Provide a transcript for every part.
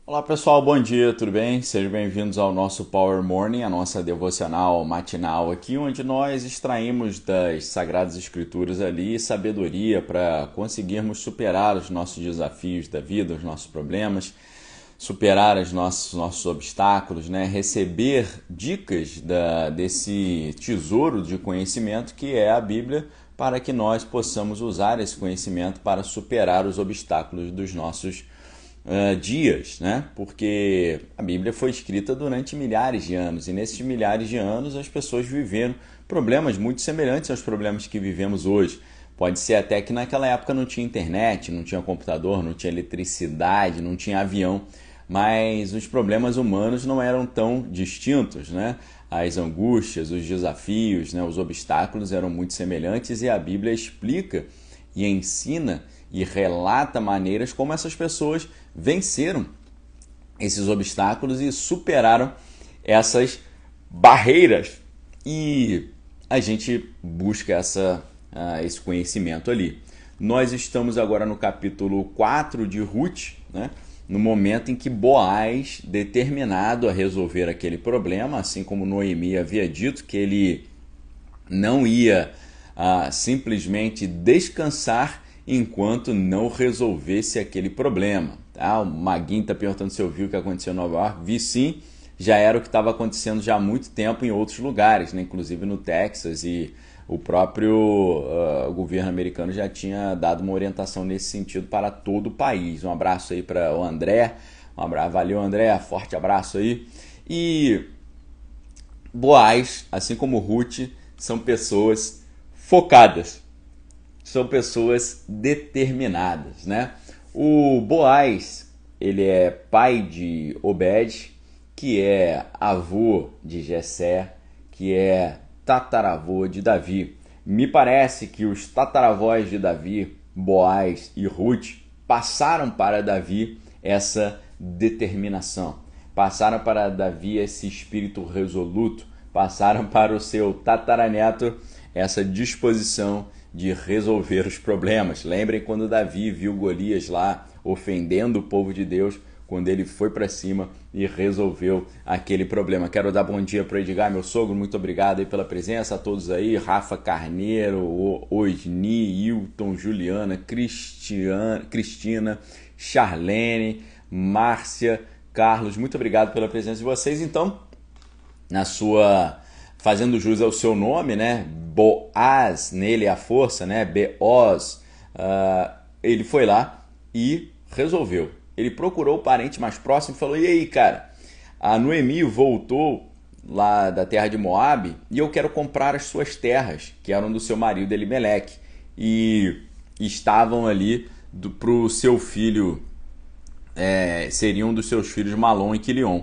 Olá pessoal, bom dia, tudo bem? Sejam bem-vindos ao nosso Power Morning, a nossa devocional matinal aqui, onde nós extraímos das Sagradas Escrituras ali sabedoria para conseguirmos superar os nossos desafios da vida, os nossos problemas, superar os nossos obstáculos, né? Receber dicas desse tesouro de conhecimento que é a Bíblia, para que nós possamos usar esse conhecimento para superar os obstáculos dos nossos dias, né? Porque a Bíblia foi escrita durante milhares de anos e nesses milhares de anos as pessoas viveram problemas muito semelhantes aos problemas que vivemos hoje. Pode ser até que naquela época não tinha internet, não tinha computador, não tinha eletricidade, não tinha avião, mas os problemas humanos não eram tão distintos, né? As angústias, os desafios, né? Os obstáculos eram muito semelhantes e a Bíblia explica e ensina e relata maneiras como essas pessoas venceram esses obstáculos e superaram essas barreiras. E a gente busca esse conhecimento ali. Nós estamos agora no capítulo 4 de Ruth, né? No momento em que Boaz, determinado a resolver aquele problema, assim como Noemi havia dito que ele não ia simplesmente descansar enquanto não resolvesse aquele problema. Tá? O Maguinho está perguntando se eu vi o que aconteceu em Nova York. Vi sim, já era o que estava acontecendo já há muito tempo em outros lugares, né? Inclusive no Texas, e o próprio governo americano já tinha dado uma orientação nesse sentido para todo o país. Um abraço aí para o André, valeu André, forte abraço aí. E Boaz, assim como Ruth, são pessoas focadas, são pessoas determinadas, né? O Boaz, ele é pai de Obed, que é avô de Jessé, que é tataravô de Davi. Me parece que os tataravós de Davi, Boaz e Ruth, passaram para Davi essa determinação, passaram para Davi esse espírito resoluto, passaram para o seu tataraneto essa disposição de resolver os problemas. Lembrem quando Davi viu Golias lá ofendendo o povo de Deus, quando ele foi para cima e resolveu aquele problema. Quero dar bom dia para o Edgar, meu sogro, muito obrigado aí pela presença, a todos aí, Rafa Carneiro, Osni, Hilton, Juliana, Cristina, Charlene, Márcia, Carlos, muito obrigado pela presença de vocês. Então, fazendo jus ao seu nome, né? Boaz, nele a força, né? Beoz, ele foi lá e resolveu. Ele procurou o parente mais próximo e falou: e aí, cara, a Noemi voltou lá da terra de Moabe e eu quero comprar as suas terras, que eram do seu marido Elimeleque, e estavam ali para o seu filho, seriam dos seus filhos Malom e Quilion.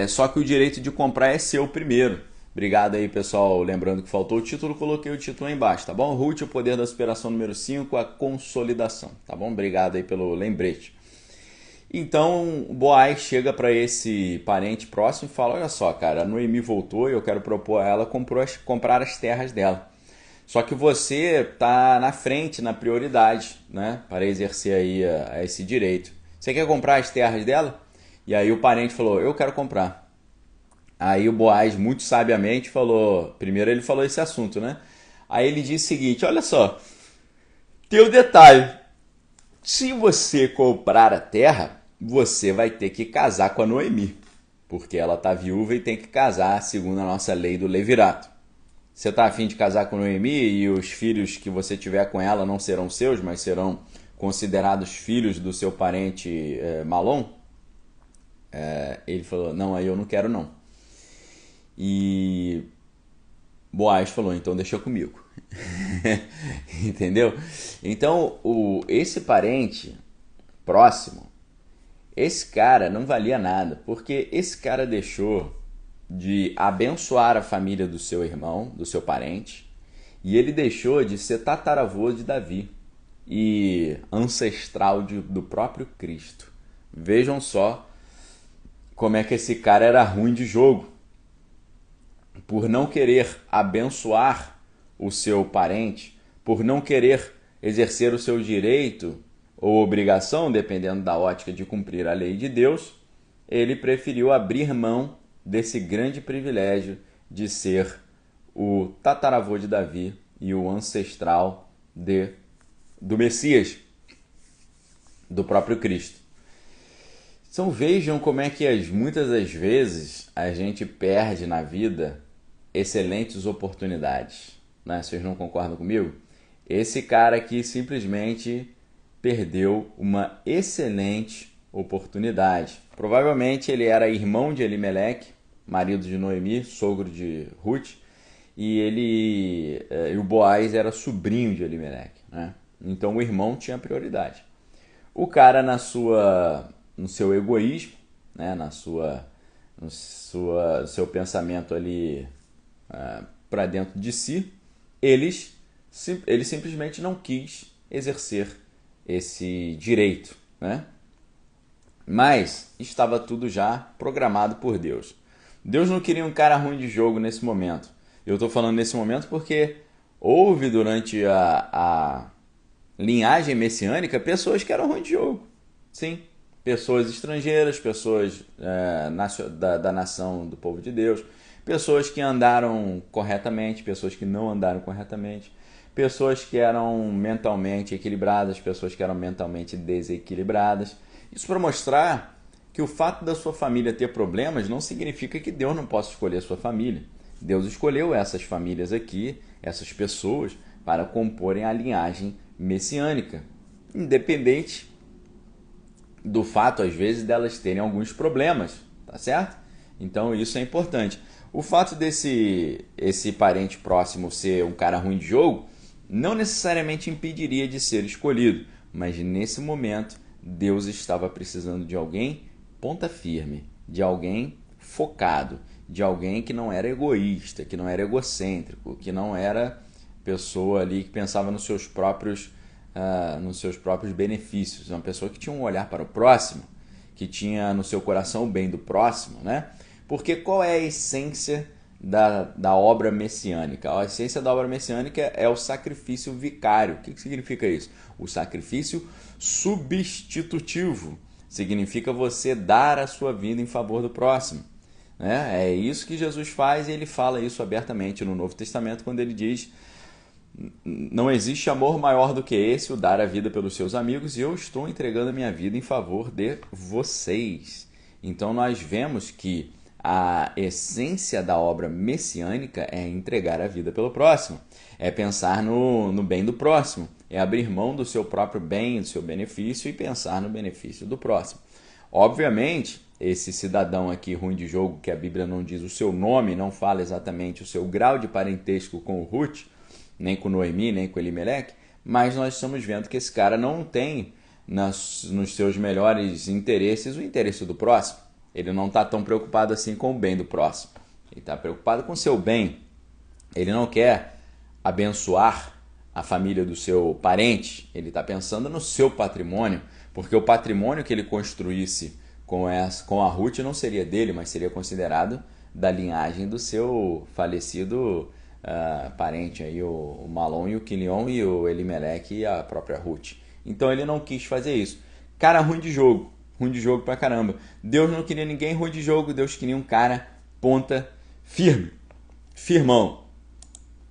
Só que o direito de comprar é seu primeiro. Obrigado aí, pessoal. Lembrando que faltou o título, coloquei o título aí embaixo, tá bom? Ruth, o poder da superação número 5, a consolidação, tá bom? Obrigado aí pelo lembrete. Então, Boaz chega para esse parente próximo e fala: olha só, cara, a Noemi voltou e eu quero propor a ela comprar as terras dela. Só que você tá na frente, na prioridade, né, para exercer aí esse direito. Você quer comprar as terras dela? E aí o parente falou: eu quero comprar. Aí o Boaz, muito sabiamente, falou... Primeiro ele falou esse assunto, né? Aí ele disse o seguinte: olha só, tem um detalhe. Se você comprar a terra, você vai ter que casar com a Noemi, porque ela tá viúva e tem que casar segundo a nossa lei do levirato. Você tá afim de casar com a Noemi e os filhos que você tiver com ela não serão seus, mas serão considerados filhos do seu parente Malom? Ele falou: não, aí eu não quero não. E Boaz falou: então deixa comigo. Entendeu? Então, esse parente próximo, esse cara não valia nada, porque esse cara deixou de abençoar a família do seu irmão, do seu parente, e ele deixou de ser tataravô de Davi e ancestral do próprio Cristo. Vejam só como é que esse cara era ruim de jogo. Por não querer abençoar o seu parente, por não querer exercer o seu direito ou obrigação, dependendo da ótica de cumprir a lei de Deus, ele preferiu abrir mão desse grande privilégio de ser o tataravô de Davi e o ancestral do Messias, do próprio Cristo. Então vejam como é que muitas das vezes a gente perde na vida excelentes oportunidades, né? Vocês não concordam comigo? Esse cara aqui simplesmente perdeu uma excelente oportunidade. Provavelmente ele era irmão de Elimeleque, marido de Noemi, sogro de Ruth, e o Boaz era sobrinho de Elimeleque, né? Então o irmão tinha prioridade. O cara no seu egoísmo, né, no seu pensamento ali para dentro de si, ele simplesmente não quis exercer esse direito, né? Mas estava tudo já programado por Deus. Deus não queria um cara ruim de jogo nesse momento. Eu estou falando nesse momento porque houve durante a linhagem messiânica pessoas que eram ruins de jogo. Sim, pessoas estrangeiras, pessoas da nação do povo de Deus, pessoas que andaram corretamente, pessoas que não andaram corretamente, pessoas que eram mentalmente equilibradas, pessoas que eram mentalmente desequilibradas. Isso para mostrar que o fato da sua família ter problemas não significa que Deus não possa escolher a sua família. Deus escolheu essas famílias aqui, essas pessoas, para comporem a linhagem messiânica, independente do fato, às vezes, delas terem alguns problemas, tá certo? Então isso é importante. O fato esse parente próximo ser um cara ruim de jogo não necessariamente impediria de ser escolhido, mas nesse momento Deus estava precisando de alguém ponta firme, de alguém focado, de alguém que não era egoísta, que não era egocêntrico, que não era pessoa ali que pensava nos seus próprios benefícios, uma pessoa que tinha um olhar para o próximo, que tinha no seu coração o bem do próximo, né? Porque qual é a essência da obra messiânica? A essência da obra messiânica é o sacrifício vicário. O que significa isso? O sacrifício substitutivo. Significa você dar a sua vida em favor do próximo. Né? É isso que Jesus faz e ele fala isso abertamente no Novo Testamento quando ele diz: não existe amor maior do que esse, o dar a vida pelos seus amigos, e eu estou entregando a minha vida em favor de vocês. Então nós vemos que a essência da obra messiânica é entregar a vida pelo próximo, é pensar no bem do próximo, é abrir mão do seu próprio bem, do seu benefício e pensar no benefício do próximo. Obviamente, esse cidadão aqui ruim de jogo, que a Bíblia não diz o seu nome, não fala exatamente o seu grau de parentesco com o Ruth, nem com Noemi, nem com Elimeleque, mas nós estamos vendo que esse cara não tem nos seus melhores interesses o interesse do próximo. Ele não está tão preocupado assim com o bem do próximo. Ele está preocupado com o seu bem. Ele não quer abençoar a família do seu parente. Ele está pensando no seu patrimônio, porque o patrimônio que ele construísse com a Ruth não seria dele, mas seria considerado da linhagem do seu falecido parente, aí, o Malom e o Quilion e o Elimeleque e a própria Ruth. Então ele não quis fazer isso. Cara ruim de jogo pra caramba. Deus não queria ninguém ruim de jogo, Deus queria um cara ponta firme, firmão,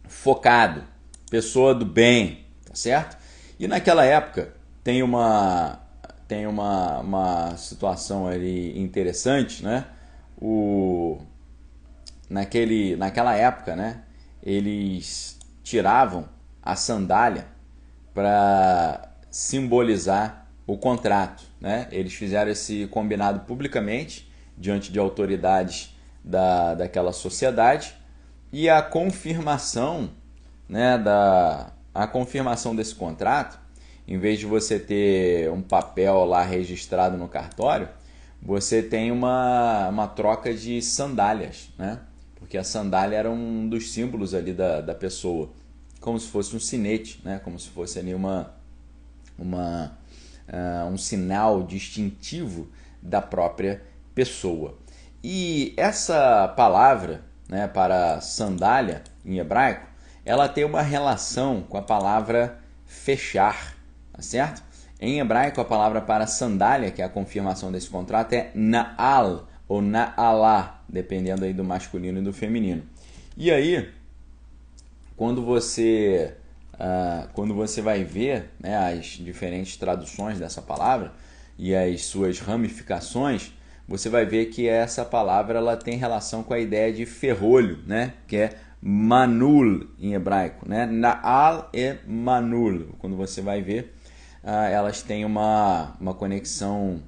focado, pessoa do bem, tá certo? E naquela época tem uma situação ali interessante, né? Naquela época, né? Eles tiravam a sandália para simbolizar o contrato, né? Eles fizeram esse combinado publicamente diante de autoridades daquela sociedade, e a confirmação, né, a confirmação desse contrato, em vez de você ter um papel lá registrado no cartório, você tem uma troca de sandálias, né? Porque a sandália era um dos símbolos ali da pessoa, como se fosse um sinete, né? Como se fosse ali um sinal distintivo da própria pessoa. E essa palavra, né, para sandália em hebraico, ela tem uma relação com a palavra fechar, tá certo? Em hebraico, a palavra para sandália, que é a confirmação desse contrato, é na'al ou na'alá, dependendo aí do masculino e do feminino. E aí, quando você vai ver, né, as diferentes traduções dessa palavra e as suas ramificações, você vai ver que essa palavra ela tem relação com a ideia de ferrolho, né, que é manul em hebraico, né? Na'al e manul. Quando você vai ver, elas têm uma conexão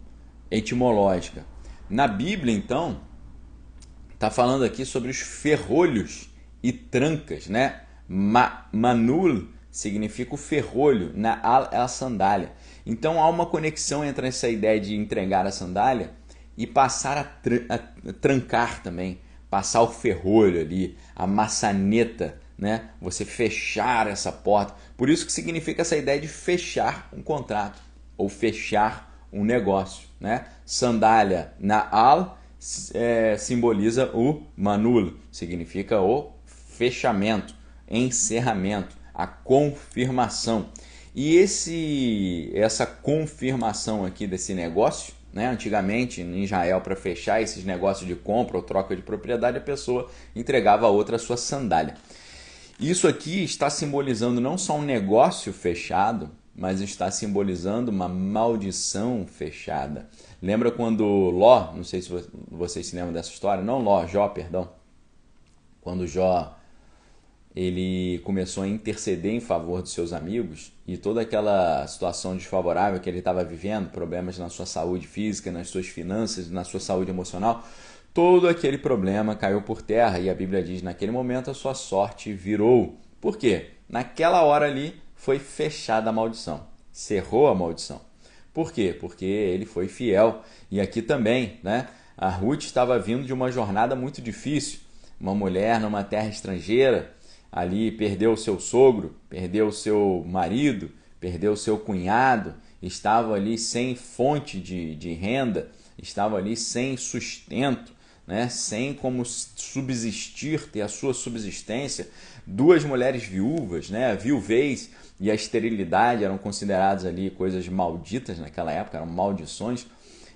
etimológica. Na Bíblia, então, está falando aqui sobre os ferrolhos e trancas, né? Manul significa o ferrolho, na'al é a sandália. Então há uma conexão entre essa ideia de entregar a sandália e passar a trancar também, passar o ferrolho ali, a maçaneta, né? Você fechar essa porta. Por isso que significa essa ideia de fechar um contrato ou fechar um negócio, né? Sandália na'al simboliza o manul, significa o fechamento, encerramento, a confirmação. E essa confirmação aqui desse negócio, né? Antigamente em Israel, para fechar esses negócios de compra ou troca de propriedade, a pessoa entregava a outra a sua sandália. Isso aqui está simbolizando não só um negócio fechado, mas está simbolizando uma maldição fechada. Lembra quando Ló, não sei se vocês se lembram dessa história, não Ló, Jó, perdão. Quando Jó ele começou a interceder em favor dos seus amigos e toda aquela situação desfavorável que ele estava vivendo, problemas na sua saúde física, nas suas finanças, na sua saúde emocional, todo aquele problema caiu por terra e a Bíblia diz, naquele momento a sua sorte virou. Por quê? Naquela hora ali foi fechada a maldição, cerrou a maldição. Por quê? Porque ele foi fiel. E aqui também, né? A Ruth estava vindo de uma jornada muito difícil, uma mulher numa terra estrangeira, ali perdeu o seu sogro, perdeu o seu marido, perdeu o seu cunhado, estava ali sem fonte de renda, estava ali sem sustento, né? Sem como subsistir, ter a sua subsistência. Duas mulheres viúvas, né? A viuvez e a esterilidade eram consideradas ali coisas malditas naquela época, eram maldições,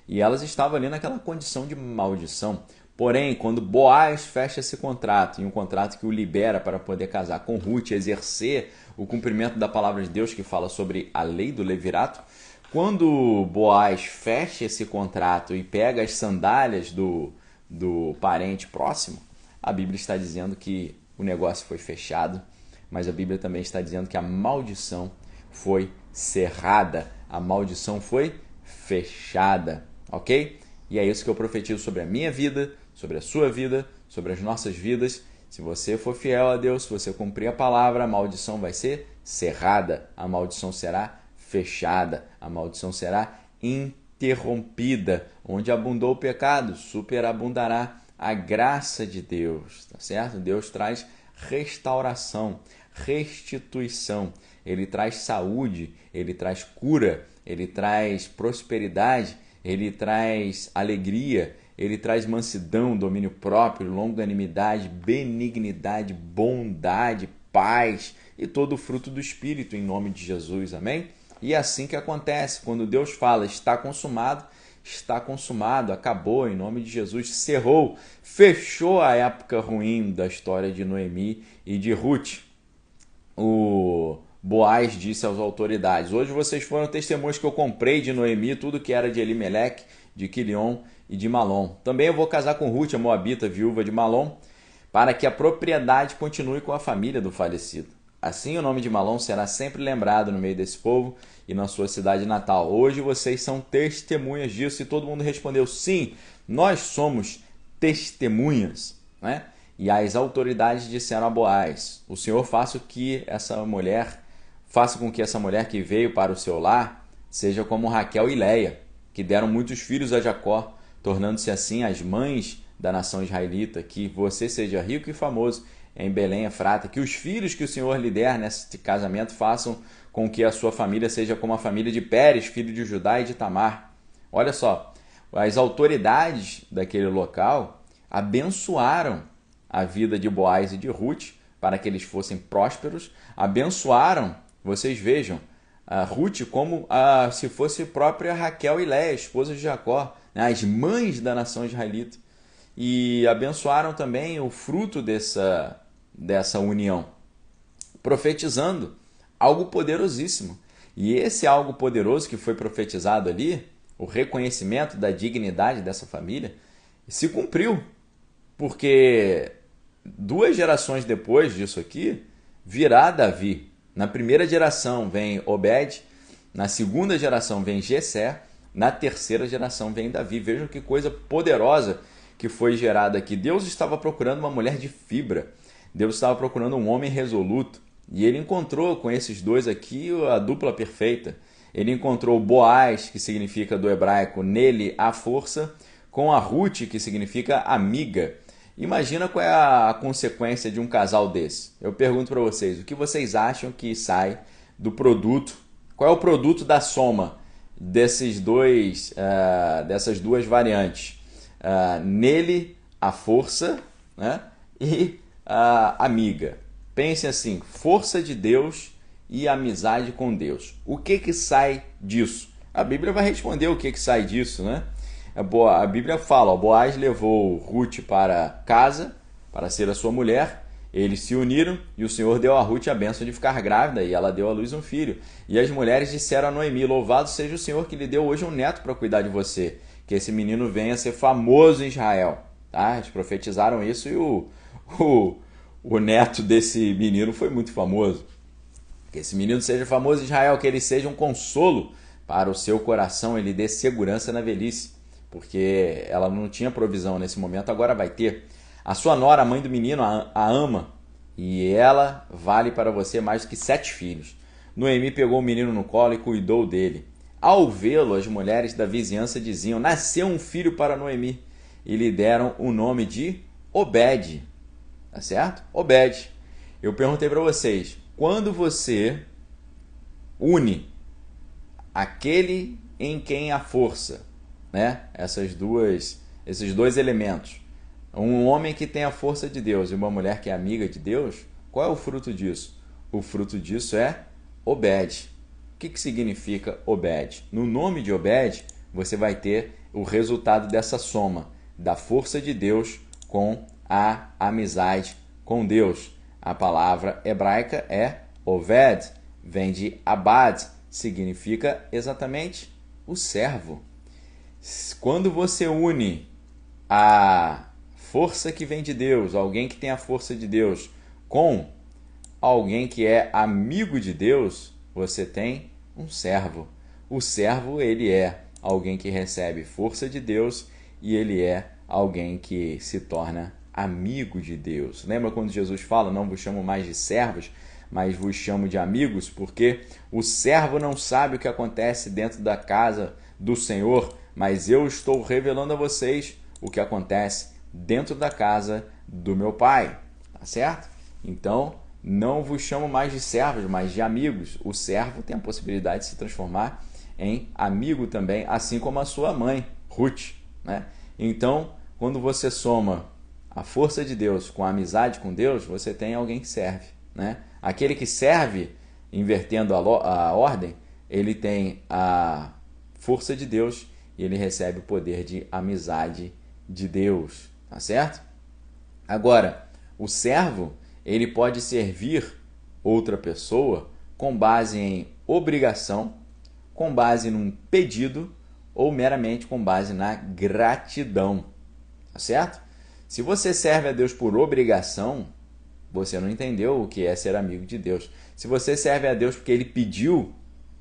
e elas estavam ali naquela condição de maldição. Porém, quando Boaz fecha esse contrato, e um contrato que o libera para poder casar com Ruth, exercer o cumprimento da palavra de Deus que fala sobre a lei do levirato, quando Boaz fecha esse contrato e pega as sandálias do parente próximo, a Bíblia está dizendo que o negócio foi fechado, mas a Bíblia também está dizendo que a maldição foi cerrada, a maldição foi fechada, ok? E é isso que eu profetizo sobre a minha vida, sobre a sua vida, sobre as nossas vidas. Se você for fiel a Deus, se você cumprir a palavra, a maldição vai ser cerrada, a maldição será fechada, a maldição será interrompida. Onde abundou o pecado, superabundará a graça de Deus, tá certo? Deus traz restauração, restituição, ele traz saúde, ele traz cura, ele traz prosperidade, ele traz alegria, ele traz mansidão, domínio próprio, longanimidade, benignidade, bondade, paz e todo o fruto do Espírito em nome de Jesus, amém? E é assim que acontece, quando Deus fala, está consumado, acabou, em nome de Jesus, cerrou, fechou a época ruim da história de Noemi e de Ruth. O Boaz disse às autoridades, hoje vocês foram testemunhas que eu comprei de Noemi tudo que era de Elimeleque, de Quilion e de Malom. Também eu vou casar com Ruth, a moabita, viúva de Malom, para que a propriedade continue com a família do falecido. Assim o nome de Malom será sempre lembrado no meio desse povo e na sua cidade natal. Hoje vocês são testemunhas disso. E todo mundo respondeu, sim, nós somos testemunhas, né? E as autoridades disseram a Boaz, o Senhor faça com que essa mulher que veio para o seu lar seja como Raquel e Leia, que deram muitos filhos a Jacó, tornando-se assim as mães da nação israelita, que você seja rico e famoso em Belém, Efrata, que os filhos que o Senhor lhe der nesse casamento façam com que a sua família seja como a família de Pérez, filho de Judá e de Tamar. Olha só, as autoridades daquele local abençoaram a vida de Boaz e de Ruth para que eles fossem prósperos, abençoaram, vocês vejam, a Ruth como se fosse própria Raquel e Léia, esposa de Jacó, né, as mães da nação israelita. E abençoaram também o fruto dessa união, profetizando algo poderosíssimo. E esse algo poderoso que foi profetizado ali, o reconhecimento da dignidade dessa família, se cumpriu. Porque 2 gerações depois disso aqui, virá Davi. Na primeira geração vem Obed, na segunda geração vem Jessé, na terceira geração vem Davi. Vejam que coisa poderosa que foi gerada aqui. Deus estava procurando uma mulher de fibra. Deus estava procurando um homem resoluto. E ele encontrou com esses dois aqui a dupla perfeita. Ele encontrou Boaz, que significa do hebraico nele a força, com a Ruth, que significa amiga. Imagina qual é a consequência de um casal desse. Eu pergunto para vocês, o que vocês acham que sai do produto? Qual é o produto da soma dessas duas variantes? Nele, a força, né? E a amiga. Pense assim, força de Deus e amizade com Deus. O que sai disso? A Bíblia vai responder o que sai disso, né? A Bíblia fala, Boaz levou Ruth para casa, para ser a sua mulher, eles se uniram e o Senhor deu a Ruth a bênção de ficar grávida e ela deu à luz um filho. E as mulheres disseram a Noemi, louvado seja o Senhor que lhe deu hoje um neto para cuidar de você, que esse menino venha a ser famoso em Israel. Tá? Eles profetizaram isso e o neto desse menino foi muito famoso. Que esse menino seja famoso em Israel, que ele seja um consolo para o seu coração, ele dê segurança na velhice, porque ela não tinha provisão nesse momento, agora vai ter. A sua nora, a mãe do menino, a ama, e ela vale para você mais do que 7 filhos. Noemi pegou o menino no colo e cuidou dele. Ao vê-lo, as mulheres da vizinhança diziam, nasceu um filho para Noemi, e lhe deram o nome de Obed. Tá certo? Obed. Eu perguntei para vocês, quando você une aquele em quem há força, né? Esses dois elementos, um homem que tem a força de Deus e uma mulher que é amiga de Deus, qual é o fruto disso? O fruto disso é Obed. O que significa Obed? No nome de Obed, você vai ter o resultado dessa soma da força de Deus com a amizade com Deus. A palavra hebraica é Oved, vem de Abad, significa exatamente o servo. Quando você une a força que vem de Deus, alguém que tem a força de Deus, com alguém que é amigo de Deus, você tem um servo. O servo, ele é alguém que recebe força de Deus e ele é alguém que se torna amigo de Deus. Lembra quando Jesus fala, não vos chamo mais de servos, mas vos chamo de amigos, porque o servo não sabe o que acontece dentro da casa do Senhor, mas eu estou revelando a vocês o que acontece dentro da casa do meu Pai, tá certo? Então, não vos chamo mais de servos, mas de amigos. O servo tem a possibilidade de se transformar em amigo também, assim como a sua mãe, Ruth, né? Então, quando você soma a força de Deus com a amizade com Deus, você tem alguém que serve, né? Aquele que serve, invertendo a ordem, ele tem a força de Deus e ele recebe o poder de amizade de Deus, tá certo? Agora, o servo, ele pode servir outra pessoa com base em obrigação, com base num pedido ou meramente com base na gratidão, tá certo? Se você serve a Deus por obrigação, você não entendeu o que é ser amigo de Deus. Se você serve a Deus porque Ele pediu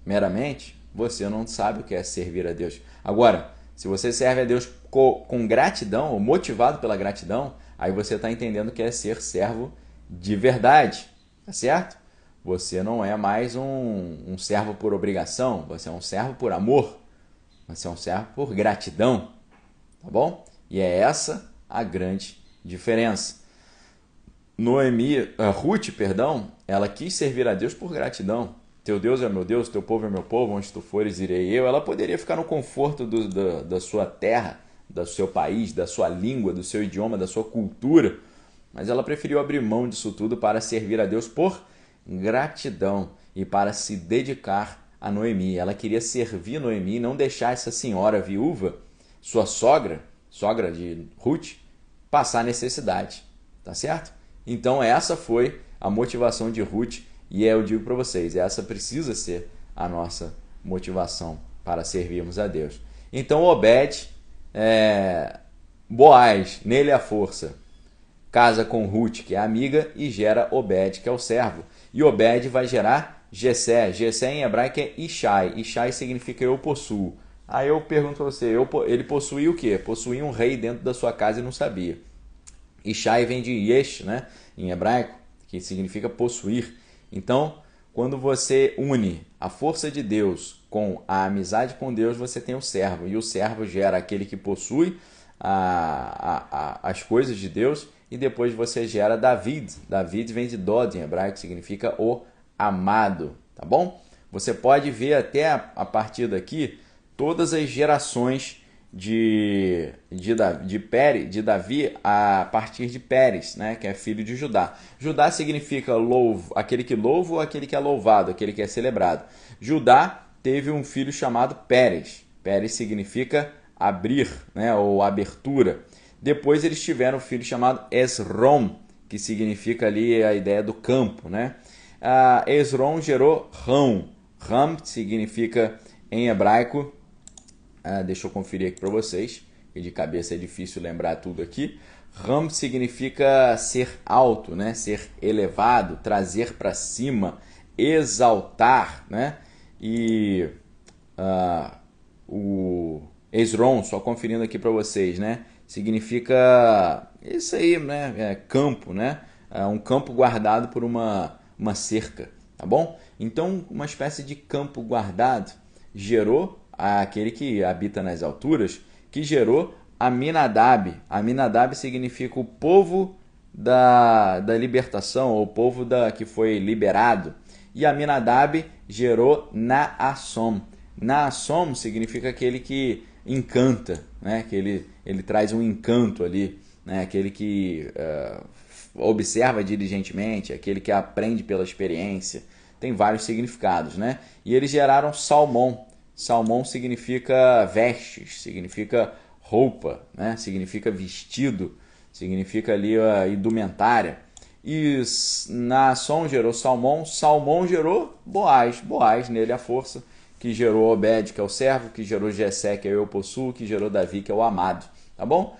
meramente, você não sabe o que é servir a Deus. Agora, se você serve a Deus com gratidão, ou motivado pela gratidão, aí você está entendendo o que é ser servo de verdade, tá certo? Você não é mais um servo por obrigação, você é um servo por amor, você é um servo por gratidão, tá bom? E é essa a grande diferença. Ruth, ela quis servir a Deus por gratidão. Teu Deus é meu Deus, teu povo é meu povo, onde tu fores irei eu. Ela poderia ficar no conforto da sua terra, do seu país, da sua língua, do seu idioma, da sua cultura, mas ela preferiu abrir mão disso tudo para servir a Deus por gratidão e para se dedicar a Noemi. Ela queria servir Noemi, não deixar essa senhora viúva, sua sogra de Ruth, passar necessidade, tá certo? Então essa foi a motivação de Ruth e eu digo para vocês, essa precisa ser a nossa motivação para servirmos a Deus. Então Obed, Boaz, nele a força, casa com Ruth, que é a amiga, e gera Obed, que é o servo. E Obed vai gerar Jessé. Jessé em hebraico é Ishai. Ishai significa eu possuo. Aí eu pergunto para você, ele possuía o quê? Possuía um rei dentro da sua casa e não sabia. Ishai vem de Yesh, né? Em hebraico, que significa possuir. Então, quando você une a força de Deus com a amizade com Deus, você tem o servo. E o servo gera aquele que possui as coisas de Deus. E depois você gera David. David vem de Dod, em hebraico, significa o amado. Tá bom? Você pode ver até a partir daqui todas as gerações de Davi a partir de Pérez, né, que é filho de Judá. Judá significa aquele que louva ou aquele que é louvado, aquele que é celebrado. Judá teve um filho chamado Pérez. Pérez significa abrir, né, ou abertura. Depois eles tiveram um filho chamado Esrom, que significa ali a ideia do campo, né? Esrom gerou Ram. Ram significa em hebraico, deixa eu conferir aqui para vocês, que de cabeça é difícil lembrar tudo aqui. Ram significa ser alto, né? Ser elevado, trazer para cima, exaltar, né? E o Esrom, só conferindo aqui para vocês, né? Significa isso aí, né? Campo, né? Um campo guardado por uma cerca, tá bom? Então, uma espécie de campo guardado gerou aquele que habita nas alturas, que gerou Aminadab. Aminadab significa o povo da libertação, ou o povo que foi liberado. E Aminadab gerou Naasson. Naasson significa aquele que encanta, né? Que ele traz um encanto ali, né? Aquele que observa diligentemente, aquele que aprende pela experiência. Tem vários significados, né? E eles geraram Salmão. Salmão significa vestes, significa roupa, né? Significa vestido, significa ali a indumentária. E Naasson gerou Salmão, Salmão gerou Boaz, Boaz nele a força, que gerou Obed, que é o servo, que gerou Jessé, que é eu possuo, que gerou Davi, que é o amado, tá bom?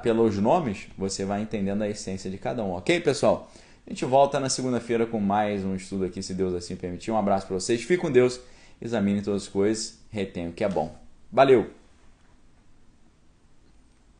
Pelos nomes, você vai entendendo a essência de cada um, ok, pessoal? A gente volta na segunda-feira com mais um estudo aqui, se Deus assim permitir. Um abraço para vocês, fique com Deus, examine todas as coisas, retenha o que é bom. Valeu!